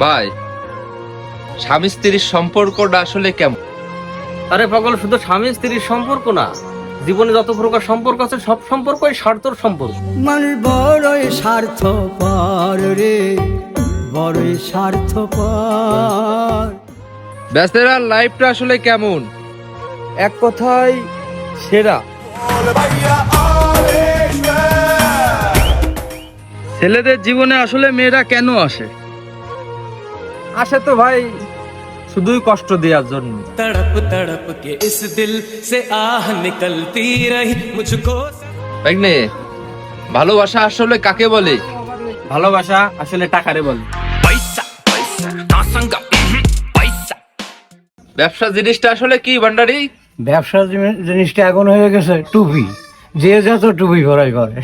ভাই, স্বামী স্ত্রীর সম্পর্কটা আসলে কেমন? আরে পাগল, শুধু স্বামী স্ত্রীর সম্পর্ক না, জীবনে যত প্রকার সম্পর্ক আছে সব সম্পর্কই স্বার্থর সম্পর্ক। মানুষ বড়ই স্বার্থপর রে, বড়ই স্বার্থপর। ব্যাচেলার লাইফটা আসলে কেমন? এক কথায় সেরা। ছেলেদের জীবনে আসলে মেয়েরা কেন আসে? আসে তো ভাই শুধুই কষ্ট দেওয়ার জন্য। तड़प तड़प के इस दिल से आह निकलती रही मुझको। ভাগ্নে, ভালোবাসা আসলে কাকে বলে? ভালোবাসা আসলে টাকারে বলে। पैसा पैसा तासंगा पैसा। ব্যবসা জিনিসটা আসলে কি ভান্ডারি? ব্যবসা জিনিসটা এখন হয়ে গেছে টুপি, যে যত টুপি ভরাই করে।